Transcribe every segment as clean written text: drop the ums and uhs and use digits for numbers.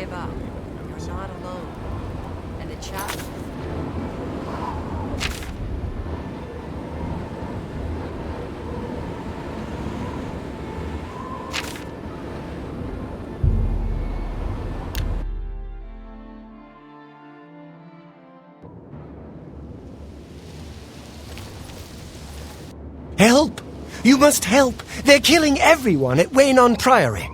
give up. You're not alone. And the chap... Help! You must help! They're killing everyone at Waynon Priory.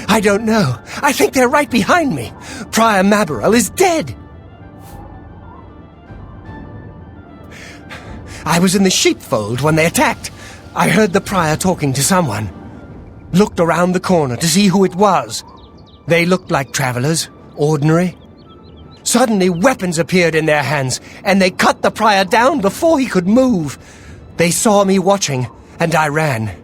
I don't know. I think they're right behind me. Prior Maberel is dead. I was in the sheepfold when they attacked. I heard the prior talking to someone. Looked around the corner to see who it was. They looked like travelers, ordinary. Suddenly, weapons appeared in their hands, and they cut the prior down before he could move. They saw me watching, and I ran.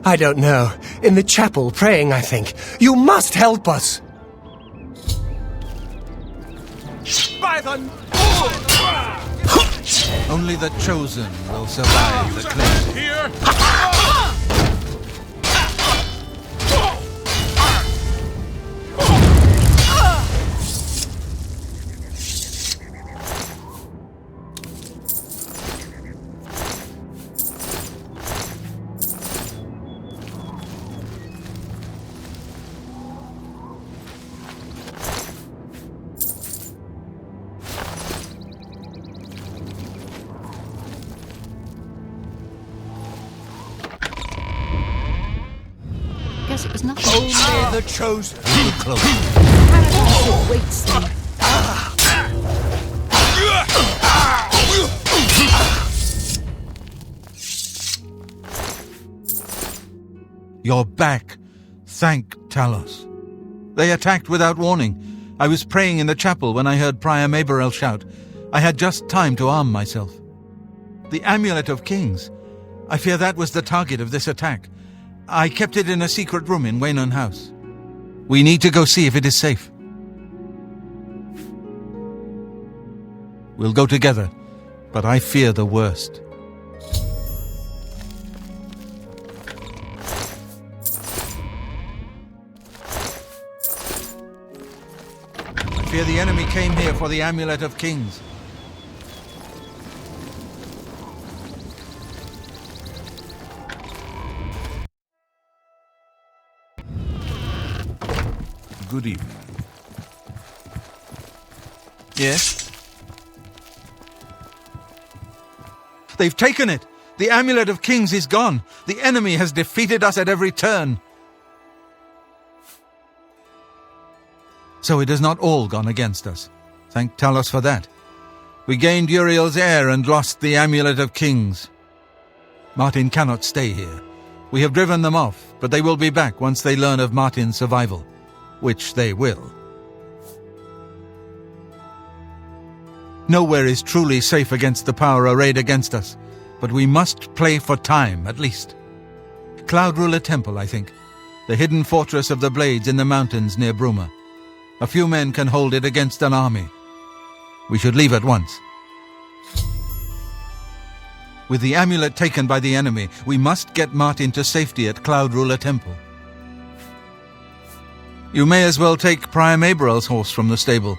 I don't know. In the chapel, praying, I think. You must help us! By the... Only the chosen will survive the cleansing. Here! Guess it was nothing. Only the chosen. Too close. Paradise awaits them. You're back. Thank Talos. They attacked without warning. I was praying in the chapel when I heard Prior Maberel shout. I had just time to arm myself. The Amulet of Kings. I fear that was the target of this attack. I kept it in a secret room in Waynon House. We need to go see if it is safe. We'll go together, but I fear the worst. I fear the enemy came here for the Amulet of Kings. Good evening. Yes? They've taken it! The Amulet of Kings is gone! The enemy has defeated us at every turn! So it has not all gone against us. Thank Talos for that. We gained Uriel's heir and lost the Amulet of Kings. Martin cannot stay here. We have driven them off, but they will be back once they learn of Martin's survival. Which they will. Nowhere is truly safe against the power arrayed against us, but we must play for time, at least. Cloud Ruler Temple, I think. The hidden fortress of the Blades in the mountains near Bruma. A few men can hold it against an army. We should leave at once. With the amulet taken by the enemy, we must get Martin to safety at Cloud Ruler Temple. You may as well take Prior Maberel's horse from the stable.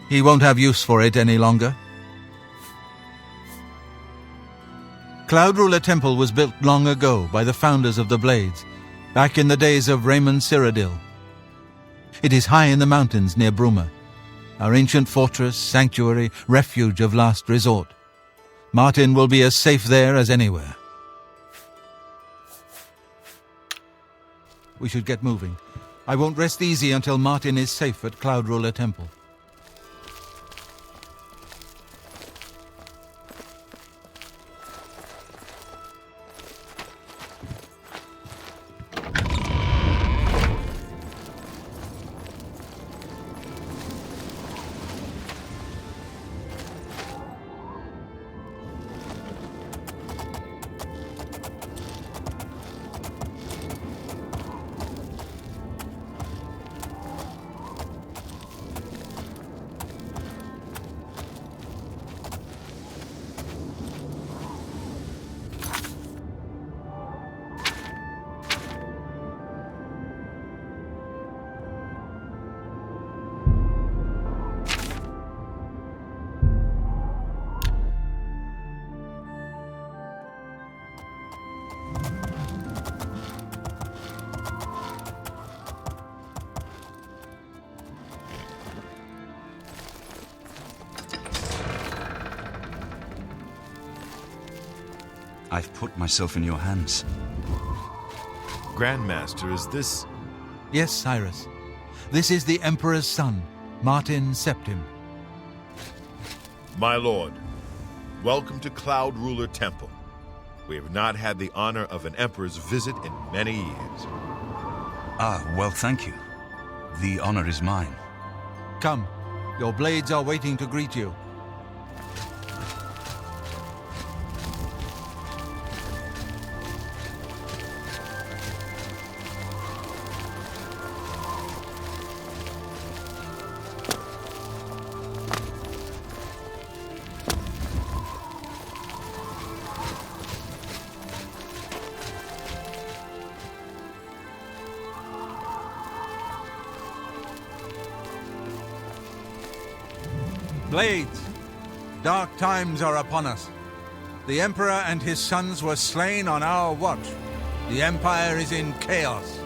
He won't have use for it any longer. Cloud Ruler Temple was built long ago by the founders of the Blades, back in the days of Raymond Cyrodiil. It is high in the mountains near Bruma, our ancient fortress, sanctuary, refuge of last resort. Martin will be as safe there as anywhere. We should get moving. I won't rest easy until Martin is safe at Cloud Ruler Temple. I've put myself in your hands. Grandmaster, is this... Yes, Cyrus. This is the Emperor's son, Martin Septim. My lord, welcome to Cloud Ruler Temple. We have not had the honor of an emperor's visit in many years. Ah, well, thank you. The honor is mine. Come, your blades are waiting to greet you. Blades, dark times are upon us. The Emperor and his sons were slain on our watch. The Empire is in chaos.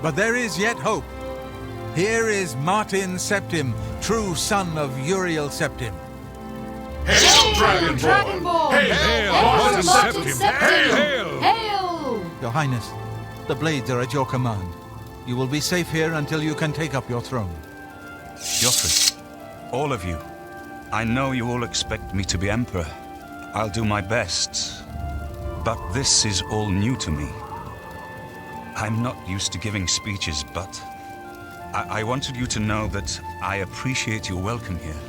But there is yet hope. Here is Martin Septim, true son of Uriel Septim. Hail, Dragonborn! Hail, Martin Septim! Hail! Hail! Your Highness, the blades are at your command. You will be safe here until you can take up your throne. Joffrey, all of you, I know you all expect me to be Emperor. I'll do my best. But this is all new to me. I'm not used to giving speeches, but I wanted you to know that I appreciate your welcome here.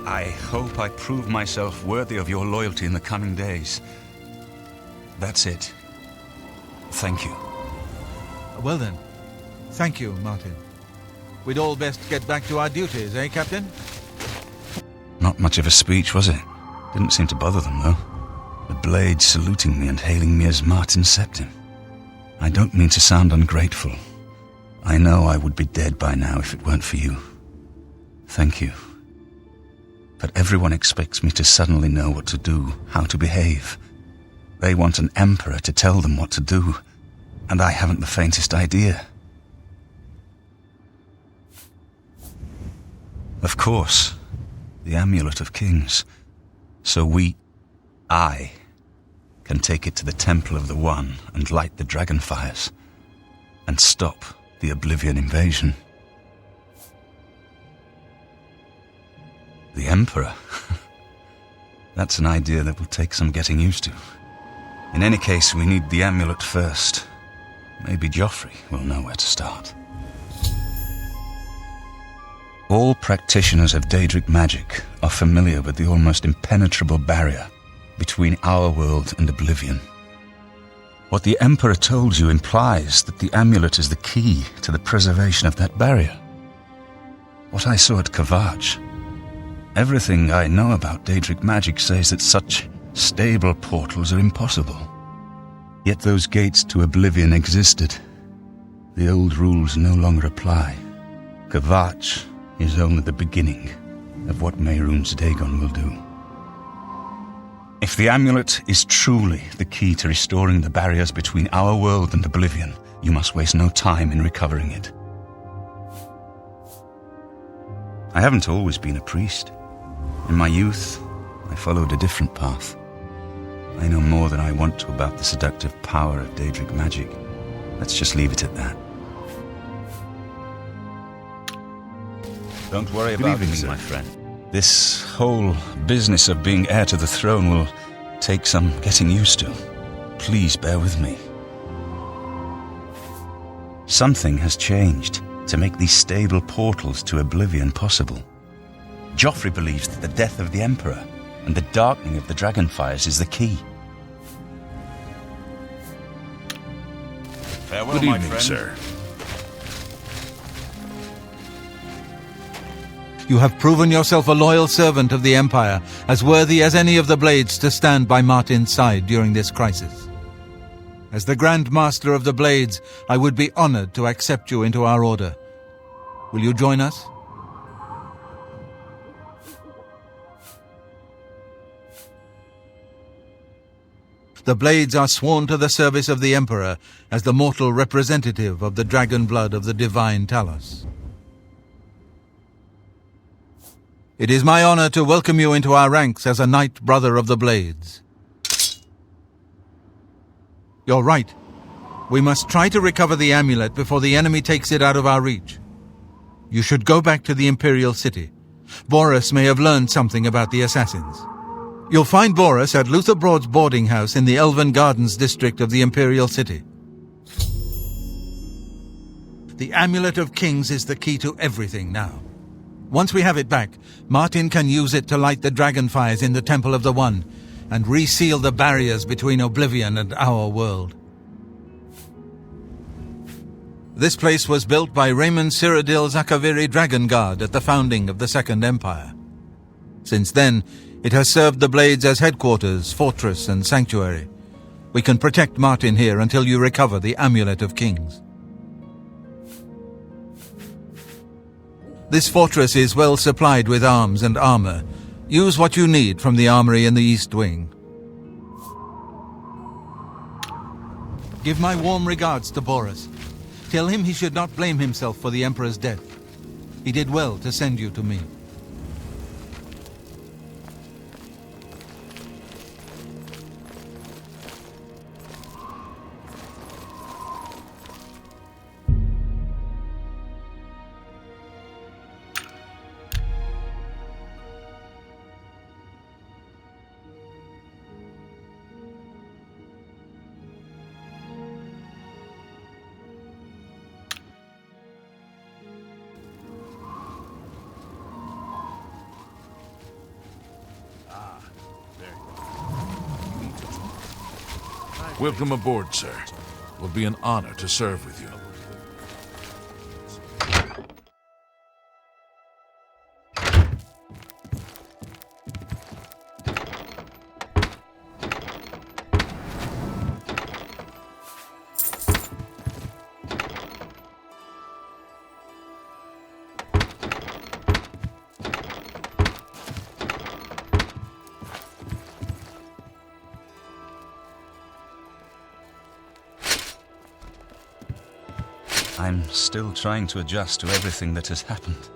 I hope I prove myself worthy of your loyalty in the coming days. That's it. Thank you. Well then, thank you, Martin. We'd all best get back to our duties, eh, Captain? Not much of a speech, was it? Didn't seem to bother them, though. The blades saluting me and hailing me as Martin Septim. I don't mean to sound ungrateful. I know I would be dead by now if it weren't for you. Thank you. But everyone expects me to suddenly know what to do, how to behave. They want an emperor to tell them what to do, and I haven't the faintest idea. Of course, the Amulet of Kings. So I, can take it to the Temple of the One and light the dragon fires, and stop the Oblivion invasion. The Emperor? That's an idea that will take some getting used to. In any case, we need the amulet first. Maybe Joffrey will know where to start. All practitioners of Daedric magic are familiar with the almost impenetrable barrier between our world and Oblivion. What the Emperor told you implies that the amulet is the key to the preservation of that barrier. What I saw at Kvatch, everything I know about Daedric magic says that such stable portals are impossible. Yet those gates to Oblivion existed. The old rules no longer apply. Kvatch is only the beginning of what Mehrunes Dagon will do. If the amulet is truly the key to restoring the barriers between our world and Oblivion, you must waste no time in recovering it. I haven't always been a priest. In my youth, I followed a different path. I know more than I want to about the seductive power of Daedric magic. Let's just leave it at that. Don't worry about me, my friend. This whole business of being heir to the throne will take some getting used to. Please bear with me. Something has changed to make these stable portals to Oblivion possible. Joffrey believes that the death of the Emperor and the darkening of the Dragonfires is the key. Farewell, Good my evening, friend. sir. You have proven yourself a loyal servant of the Empire, as worthy as any of the Blades to stand by Martin's side during this crisis. As the Grand Master of the Blades, I would be honored to accept you into our order. Will you join us? The Blades are sworn to the service of the Emperor as the mortal representative of the dragon blood of the divine Talos. It is my honor to welcome you into our ranks as a Knight Brother of the Blades. You're right. We must try to recover the amulet before the enemy takes it out of our reach. You should go back to the Imperial City. Boris may have learned something about the assassins. You'll find Boris at Luther Broad's boarding house in the Elven Gardens district of the Imperial City. The Amulet of Kings is the key to everything now. Once we have it back, Martin can use it to light the dragonfires in the Temple of the One and reseal the barriers between Oblivion and our world. This place was built by Raymond Cyrodiil Zakaviri Dragon Guard at the founding of the Second Empire. Since then, it has served the Blades as headquarters, fortress, and sanctuary. We can protect Martin here until you recover the Amulet of Kings. This fortress is well supplied with arms and armor. Use what you need from the armory in the East Wing. Give my warm regards to Boris. Tell him he should not blame himself for the Emperor's death. He did well to send you to me. Welcome aboard, sir. It will be an honor to serve with you. I'm still trying to adjust to everything that has happened.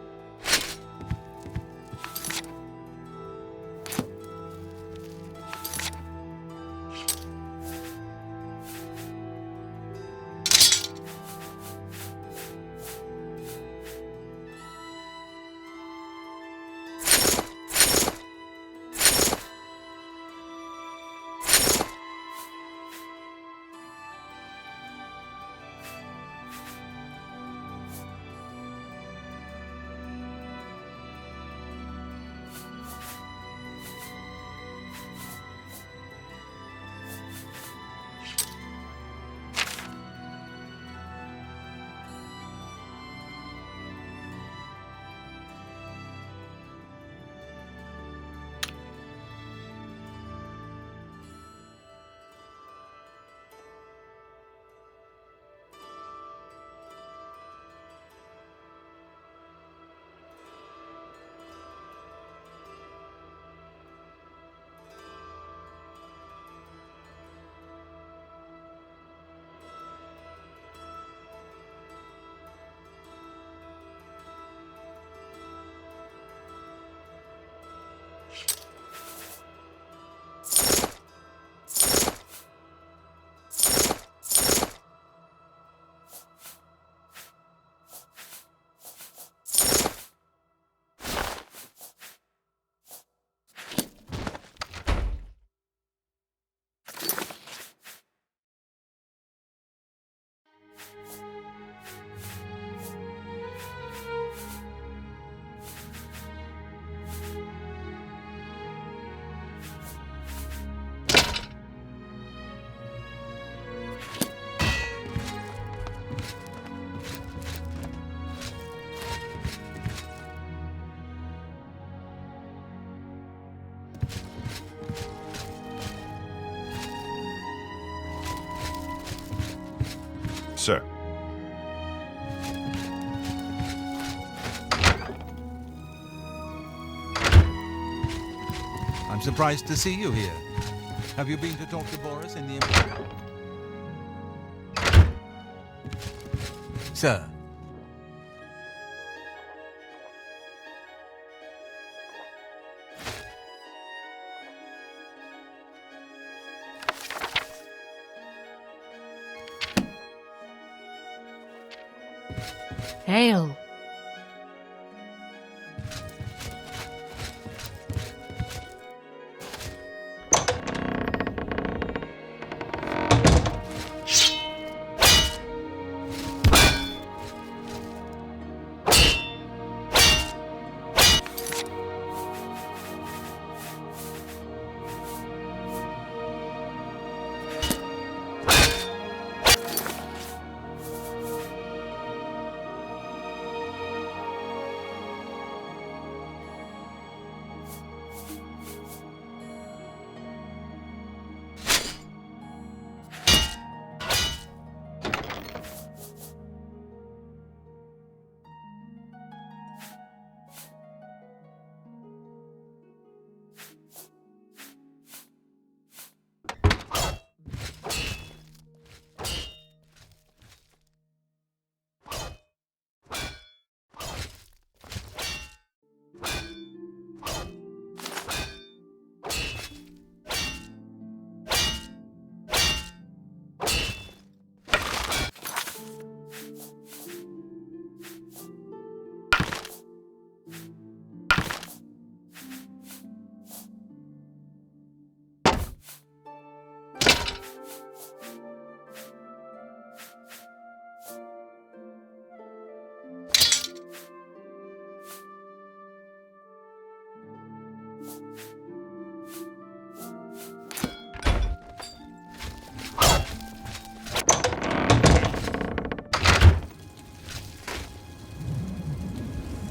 Sir. I'm surprised to see you here. Have you been to talk to Boris in the Imperial? Sir. Hail.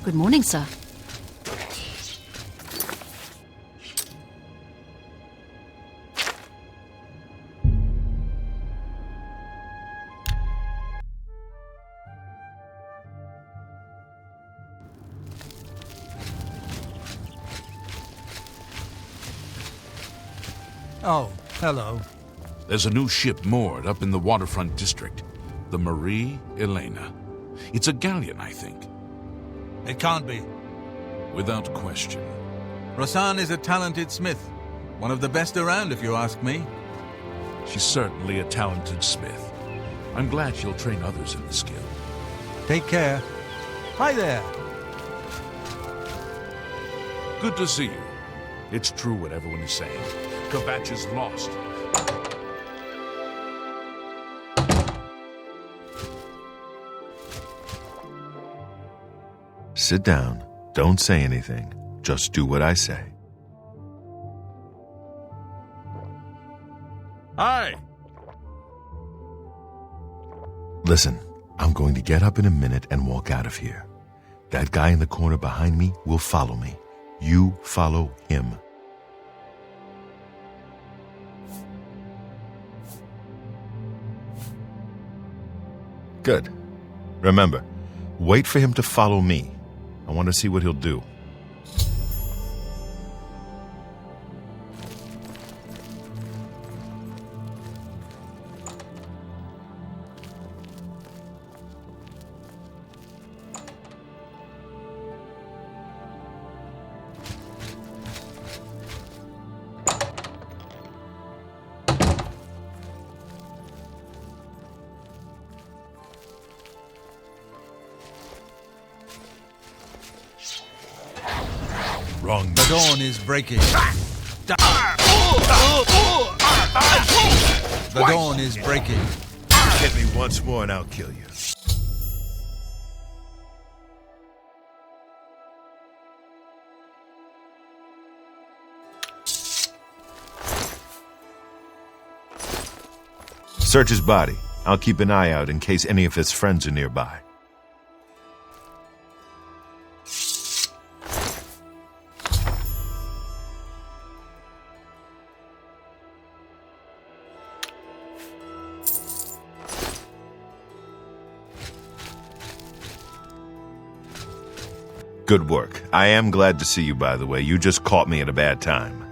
Good morning, sir. Oh, hello. There's a new ship moored up in the waterfront district, the Marie Elena. It's a galleon, I think. It can't be. Without question. Rosanne is a talented smith. One of the best around, if you ask me. She's certainly a talented smith. I'm glad she'll train others in the skill. Take care. Hi there. Good to see you. It's true what everyone is saying. Kvatch is lost. Sit down. Don't say anything. Just do what I say. Hi! Listen, I'm going to get up in a minute and walk out of here. That guy in the corner behind me will follow me. You follow him. Good. Remember, wait for him to follow me. I want to see what he'll do. Wrong. The dawn is breaking. The dawn is breaking. Hit me once more and I'll kill you. Search his body. I'll keep an eye out in case any of his friends are nearby. Good work. I am glad to see you, by the way. You just caught me at a bad time.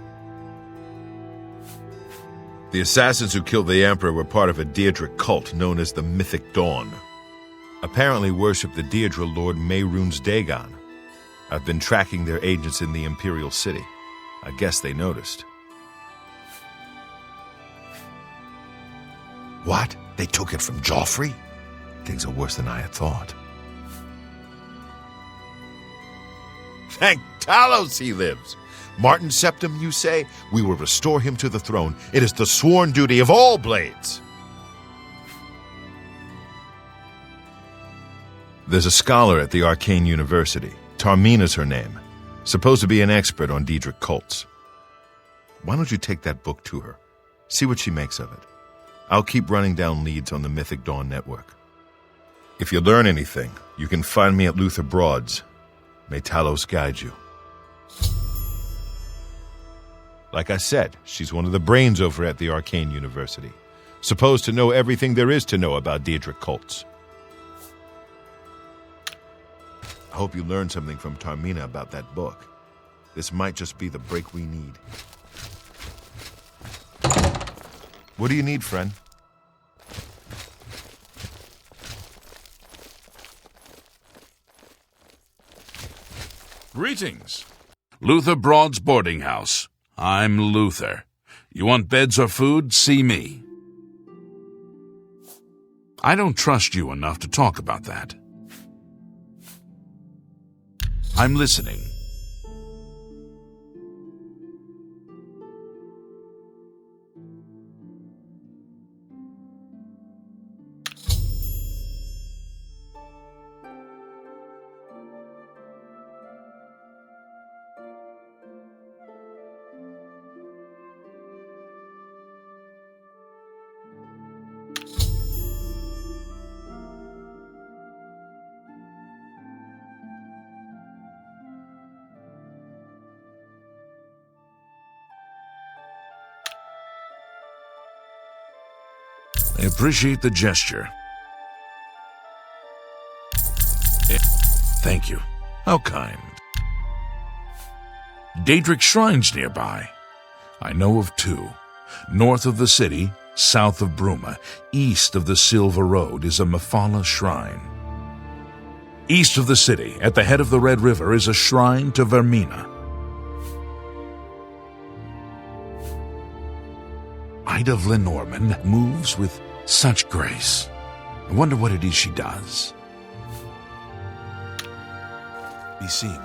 The assassins who killed the Emperor were part of a Daedric cult known as the Mythic Dawn. Apparently worship the Daedra Lord Mehrunes Dagon. I've been tracking their agents in the Imperial City. I guess they noticed. What? They took it from Joffrey? Things are worse than I had thought. Thank Talos he lives. Martin Septim, you say? We will restore him to the throne. It is the sworn duty of all blades. There's a scholar at the Arcane University. Tarmina's her name. Supposed to be an expert on Daedric cults. Why don't you take that book to her? See what she makes of it. I'll keep running down leads on the Mythic Dawn network. If you learn anything, you can find me at Luther Broad's. May Talos guide you. Like I said, she's one of the brains over at the Arcane University. Supposed to know everything there is to know about Daedric cults. I hope you learned something from Tarmina about that book. This might just be the break we need. What do you need, friend? Greetings. Luther Broad's boarding house. I'm Luther. You want beds or food? See me. I don't trust you enough to talk about that. I'm listening. I appreciate the gesture. Thank you. How kind. Daedric shrines nearby. I know of two. North of the city, south of Bruma, east of the Silver Road is a Mephala shrine. East of the city, at the head of the Red River, is a shrine to Vermina. Ida of Lenormand moves with such grace. I wonder what it is she does. Be seeing you.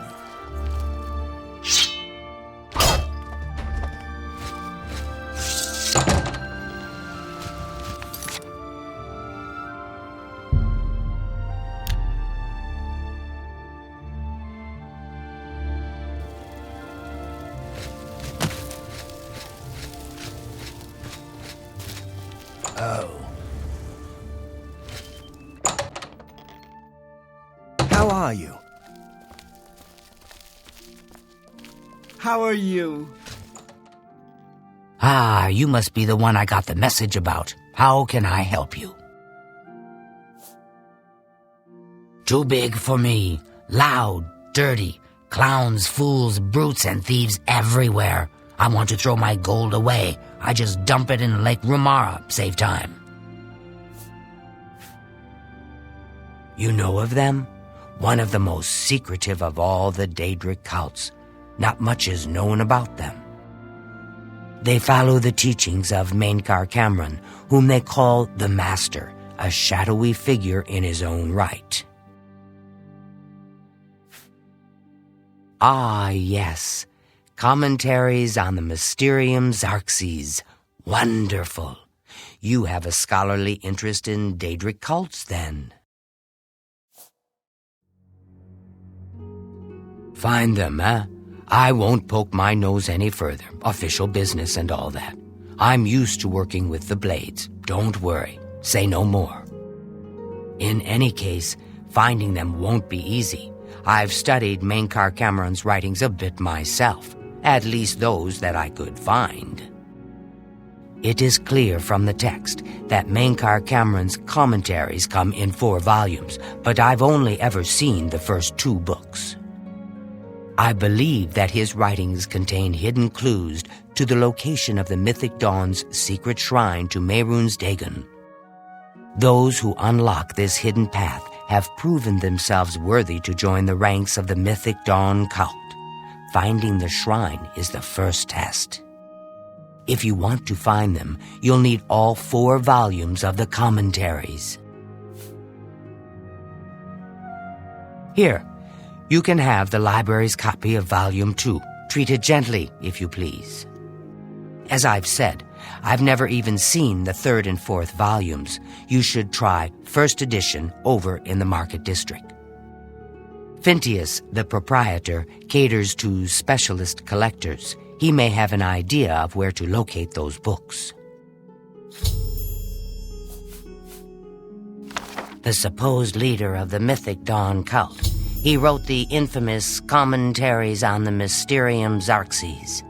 How are you? How are you? Ah, you must be the one I got the message about. How can I help you? Too big for me. Loud, dirty. Clowns, fools, brutes, and thieves everywhere. I want to throw my gold away. I just dump it in Lake Rumara, save time. You know of them? One of the most secretive of all the Daedric cults. Not much is known about them. They follow the teachings of Mainkar Cameron, whom they call the Master, a shadowy figure in his own right. Ah, yes. Commentaries on the Mysterium Xarxes. Wonderful. You have a scholarly interest in Daedric cults, then. Find them, eh? I won't poke my nose any further. Official business and all that. I'm used to working with the blades. Don't worry. Say no more. In any case, finding them won't be easy. I've studied Mainkar Cameron's writings a bit myself. At least those that I could find. It is clear from the text that Mainkar Cameron's commentaries come in 4 volumes, but I've only ever seen the first 2 books. I believe that his writings contain hidden clues to the location of the Mythic Dawn's secret shrine to Mehrunes Dagon. Those who unlock this hidden path have proven themselves worthy to join the ranks of the Mythic Dawn cult. Finding the shrine is the first test. If you want to find them, you'll need all 4 volumes of the commentaries. Here, You can have the library's copy of Volume 2. Treat it gently, if you please. As I've said, I've never even seen the 3rd and 4th volumes. You should try first edition over in the Market District. Phintius, the proprietor, caters to specialist collectors. He may have an idea of where to locate those books. The supposed leader of the Mythic Dawn cult. He wrote the infamous Commentaries on the Mysterium Xarxes.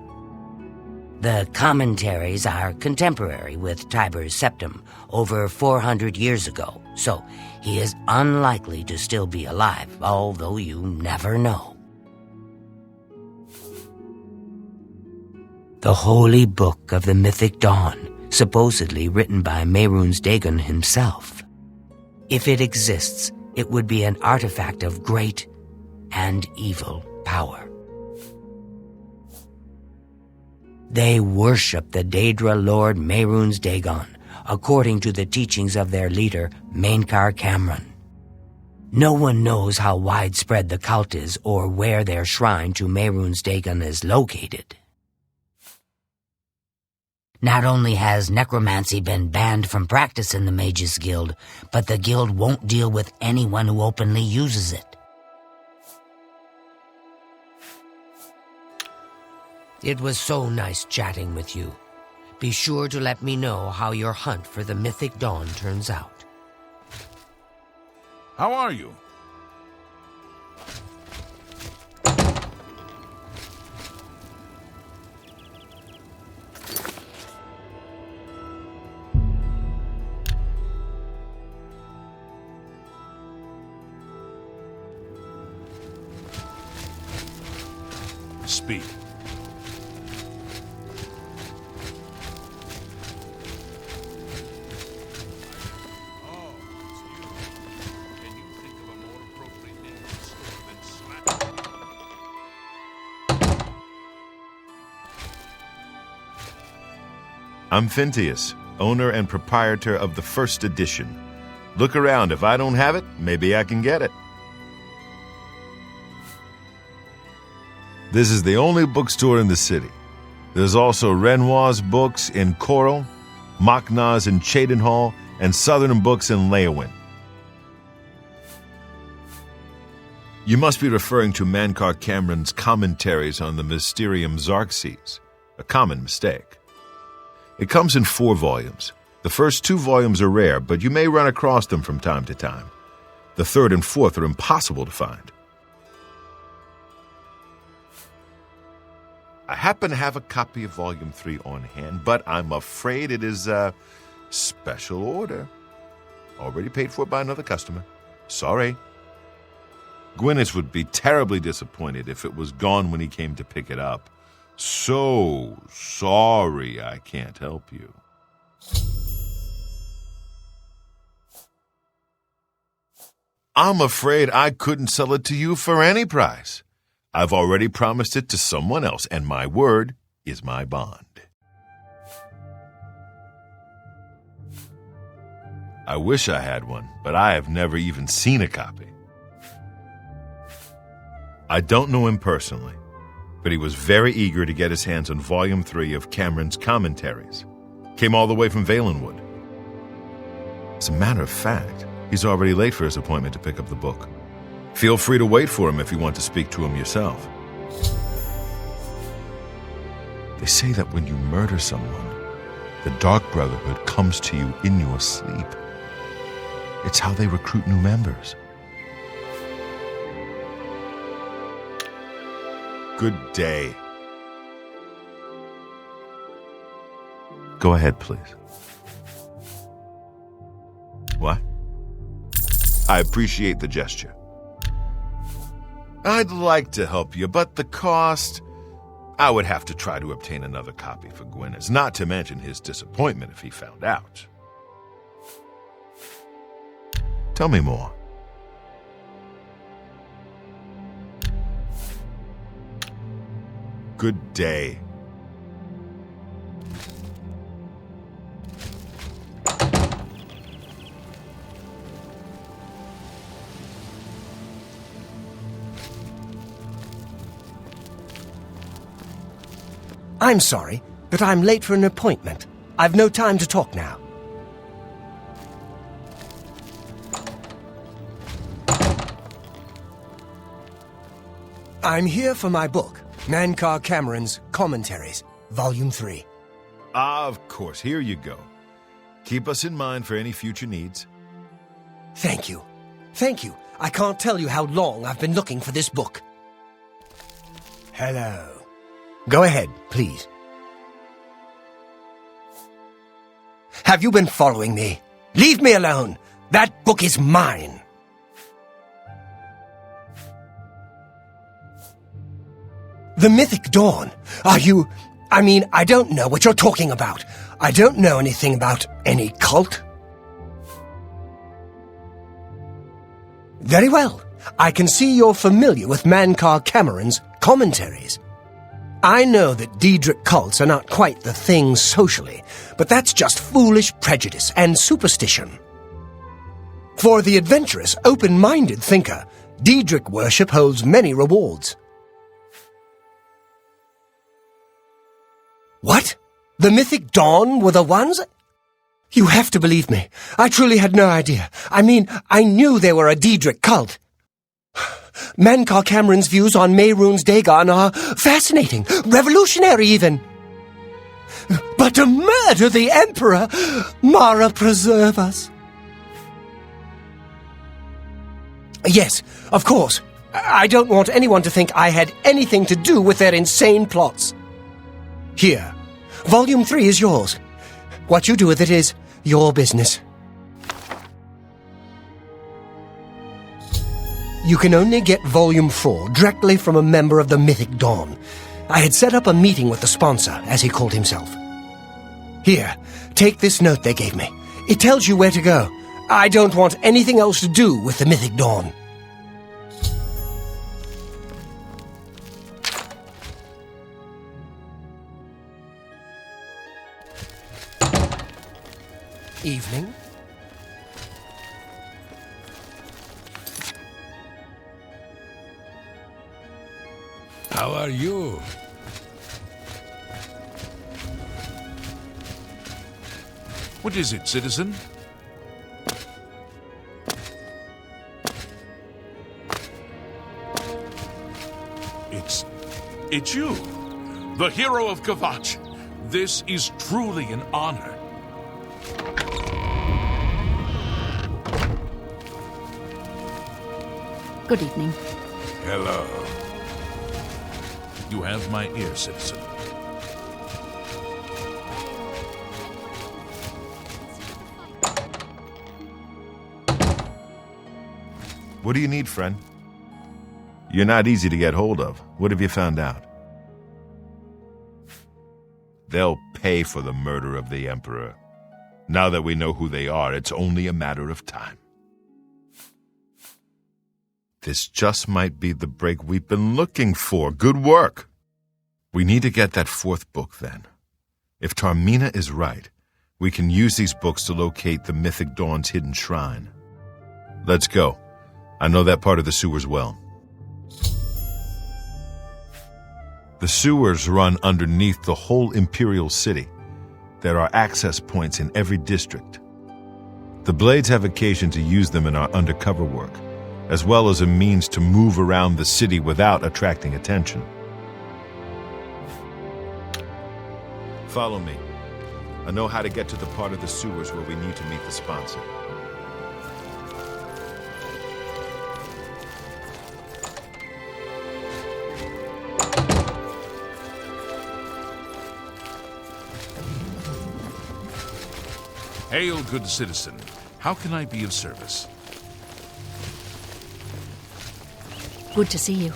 The commentaries are contemporary with Tiber's Septim, over 400 years ago, so he is unlikely to still be alive, although you never know. The Holy Book of the Mythic Dawn, supposedly written by Mehrunes Dagon himself. If it exists, it would be an artifact of great and evil power. They worship the Daedra Lord Mehrunes Dagon, according to the teachings of their leader, Mainkar Cameron. No one knows how widespread the cult is or where their shrine to Mehrunes Dagon is located. Not only has necromancy been banned from practice in the Mages Guild, but the guild won't deal with anyone who openly uses it. It was so nice chatting with you. Be sure to let me know how your hunt for the Mythic Dawn turns out. How are you? Speak. I'm Phintius, owner and proprietor of the first edition. Look around. If I don't have it, maybe I can get it. This is the only bookstore in the city. There's also Renoir's books in Coral, Machna's in Cheydinhall, and Southern Books in Leyawiin. You must be referring to Mainkar Cameron's commentaries on the Mysterium Xarxes, a common mistake. It comes in 4 volumes. The first 2 volumes are rare, but you may run across them from time to time. The 3rd and 4th are impossible to find. I happen to have a copy of Volume 3 on hand, but I'm afraid it is a special order. Already paid for by another customer. Sorry. Gwyneth would be terribly disappointed if it was gone when he came to pick it up. So sorry I can't help you. I'm afraid I couldn't sell it to you for any price. I've already promised it to someone else, and my word is my bond. I wish I had one, but I have never even seen a copy. I don't know him personally, but he was very eager to get his hands on Volume 3 of Cameron's commentaries. Came all the way from Valenwood. As a matter of fact, he's already late for his appointment to pick up the book. Feel free to wait for him if you want to speak to him yourself. They say that when you murder someone, the Dark Brotherhood comes to you in your sleep. It's how they recruit new members. Good day. Go ahead, please. What? I appreciate the gesture. I'd like to help you, but the cost... I would have to try to obtain another copy for Gwyneth, not to mention his disappointment if he found out. Tell me more. Good day. I'm sorry, but I'm late for an appointment. I've no time to talk now. I'm here for my book, Mankar Cameron's Commentaries, Volume 3. Ah, of course. Here you go. Keep us in mind for any future needs. Thank you. Thank you. I can't tell you how long I've been looking for this book. Hello. Go ahead, please. Have you been following me? Leave me alone. That book is mine. The Mythic Dawn. Are you... I don't know what you're talking about. I don't know anything about any cult. Very well. I can see you're familiar with Mankar Cameron's Commentaries. I know that Daedric cults are not quite the thing socially, but that's just foolish prejudice and superstition. For the adventurous, open-minded thinker, Daedric worship holds many rewards. What? The Mythic Dawn were the ones? You have to believe me. I truly had no idea. I knew they were a Daedric cult. Mankar Cameron's views on Mehrunes Dagon are fascinating, revolutionary even. But to murder the Emperor, Mara preserve us. Yes, of course. I don't want anyone to think I had anything to do with their insane plots. Here, Volume 3 is yours. What you do with it is your business. You can only get Volume 4 directly from a member of the Mythic Dawn. I had set up a meeting with the sponsor, as he called himself. Here, take this note they gave me. It tells you where to go. I don't want anything else to do with the Mythic Dawn. Evening. How are you? What is it, citizen? It's you, the hero of Kvatch. This is truly an honor. Good evening. Hello. You have my ear, citizen. What do you need, friend? You're not easy to get hold of. What have you found out? They'll pay for the murder of the Emperor. Now that we know who they are, it's only a matter of time. This just might be the break we've been looking for. Good work. We need to get that fourth book, then. If Tarmina is right, we can use these books to locate the Mythic Dawn's hidden shrine. Let's go. I know that part of the sewers well. The sewers run underneath the whole Imperial City. There are access points in every district. The Blades have occasion to use them in our undercover work, as well as a means to move around the city without attracting attention. Follow me. I know how to get to the part of the sewers where we need to meet the sponsor. Hail, good citizen. How can I be of service? Good to see you.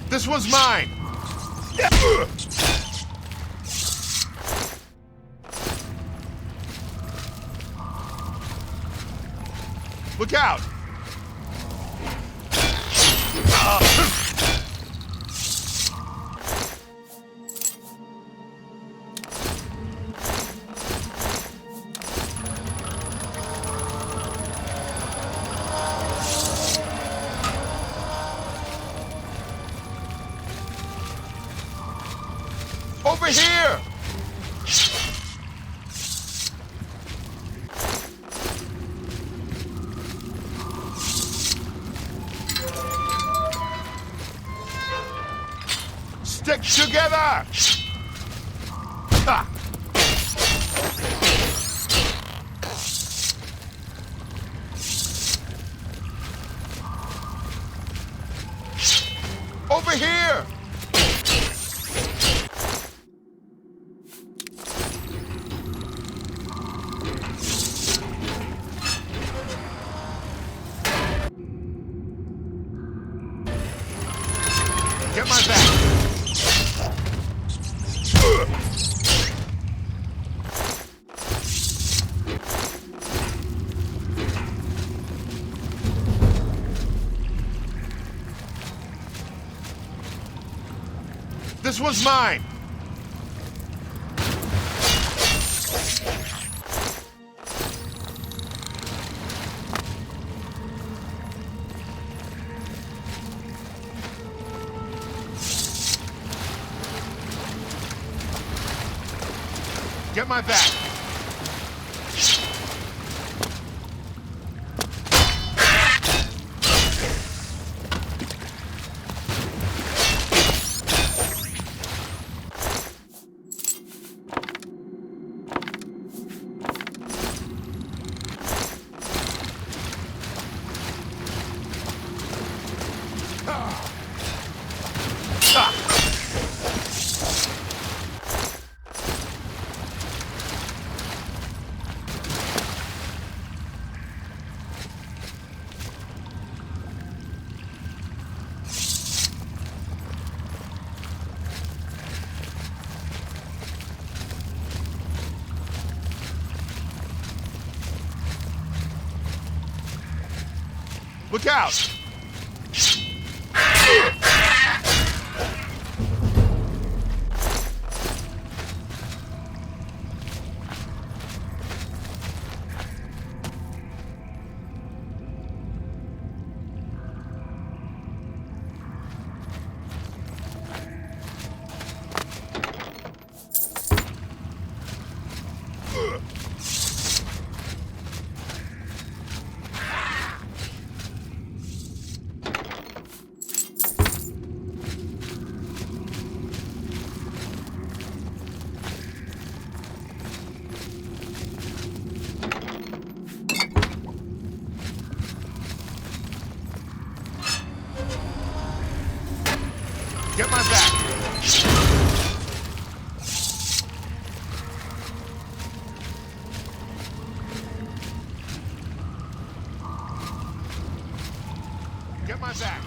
This one's mine! Look out! Over here! Stick together! Ah. Over here! Get my back! This one's mine! Get my back! Look out! Get my back! Get my back!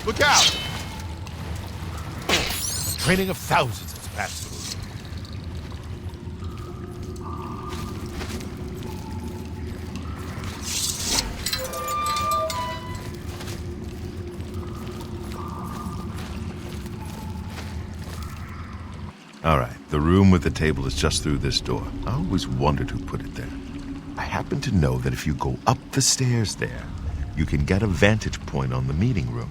Look out! Training of thousands has passed through. All right, the room with the table is just through this door. I always wondered who put it there. I happen to know that if you go up the stairs there, you can get a vantage point on the meeting room.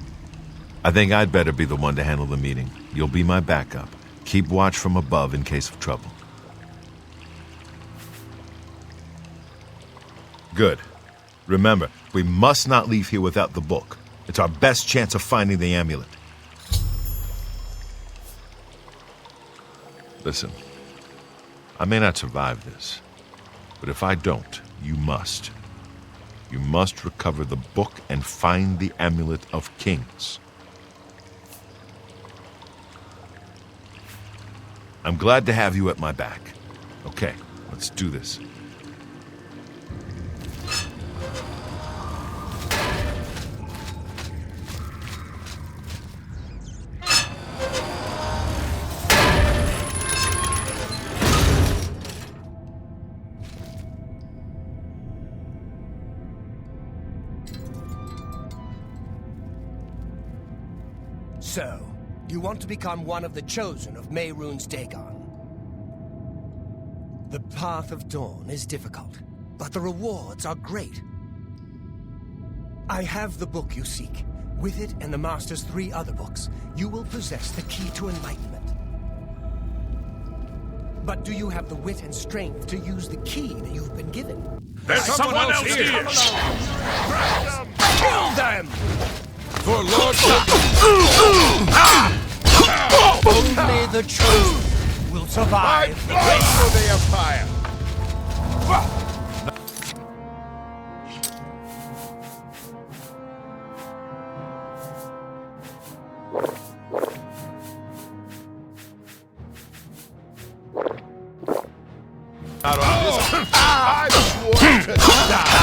I think I'd better be the one to handle the meeting. You'll be my backup. Keep watch from above in case of trouble. Good. Remember, we must not leave here without the book. It's our best chance of finding the amulet. Listen, I may not survive this, but if I don't, you must. You must recover the book and find the Amulet of Kings. I'm glad to have you at my back. Okay, let's do this. So, you want to become one of the chosen of Mehrunes Dagon. The path of dawn is difficult, but the rewards are great. I have the book you seek. With it and the Master's 3 other books, you will possess the key to enlightenment. But do you have the wit and strength to use the key that you've been given? There's someone else here! Kill them! For Lord... Only the chosen will survive. Fight for the Empire! Out on this, I swore to die.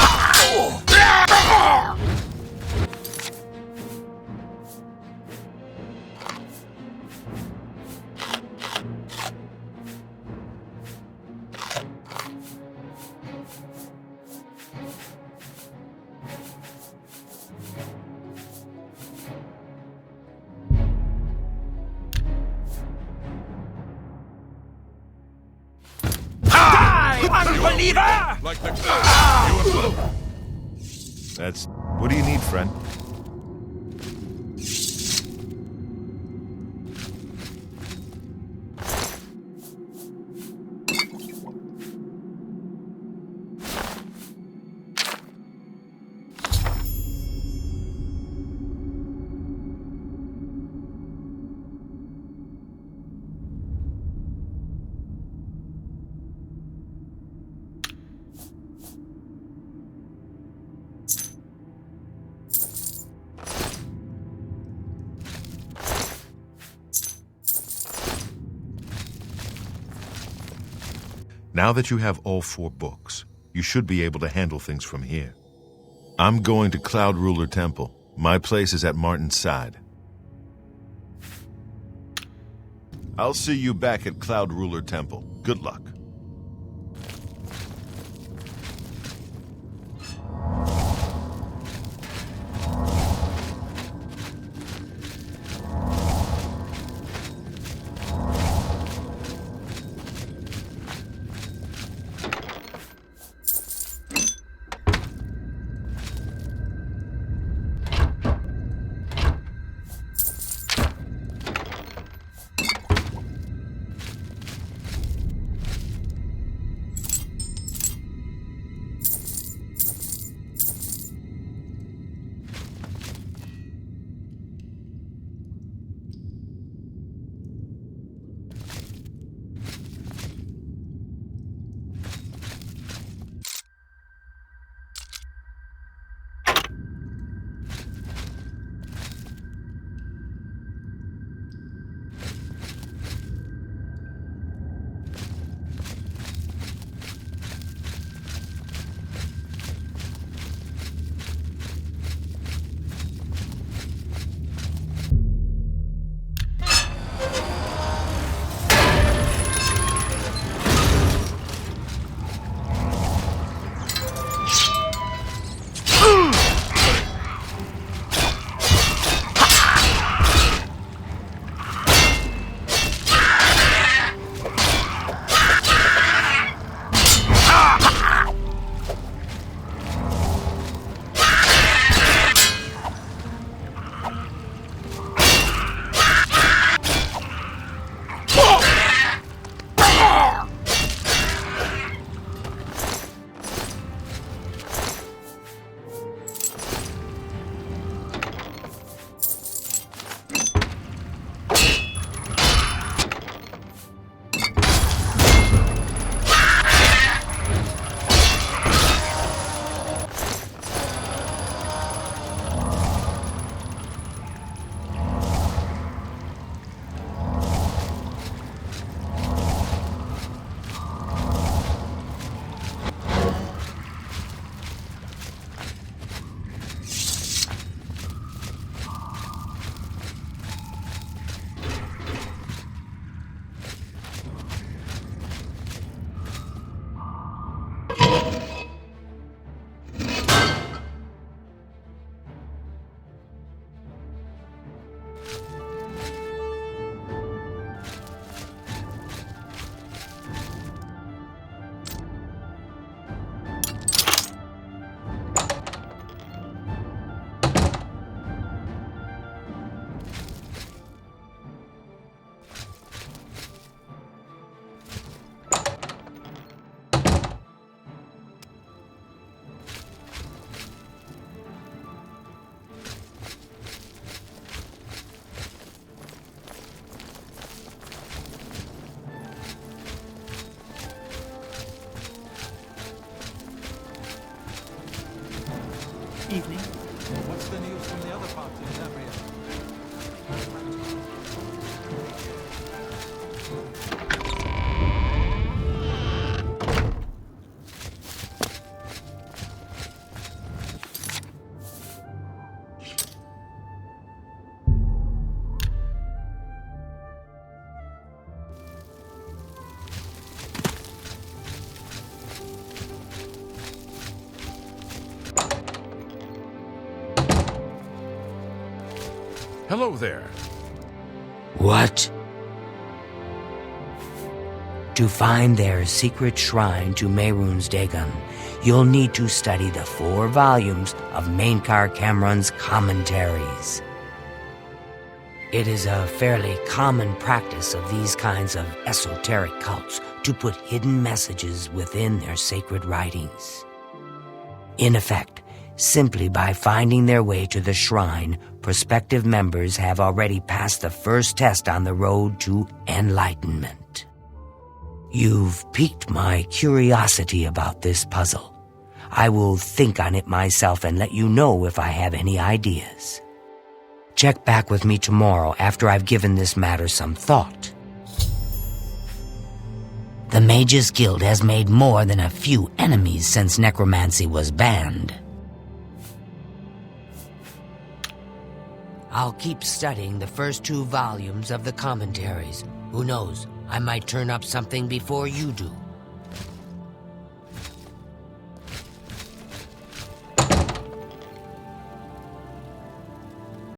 Unbeliever! Like the cloud, you will. That's... What do you need, friend? Now that you have all 4 books, you should be able to handle things from here. I'm going to Cloud Ruler Temple. My place is at Martin's side. I'll see you back at Cloud Ruler Temple. Good luck. Evening. What's the news from the other parts of Zambria? Hello there. What? To find their secret shrine to Mehrunes Dagon, you'll need to study the 4 volumes of Mainkar Cameron's commentaries. It is a fairly common practice of these kinds of esoteric cults to put hidden messages within their sacred writings. In effect, simply by finding their way to the shrine, prospective members have already passed the first test on the road to enlightenment. You've piqued my curiosity about this puzzle. I will think on it myself and let you know if I have any ideas. Check back with me tomorrow after I've given this matter some thought. The Mages Guild has made more than a few enemies since necromancy was banned. I'll keep studying the first 2 volumes of the commentaries. Who knows, I might turn up something before you do.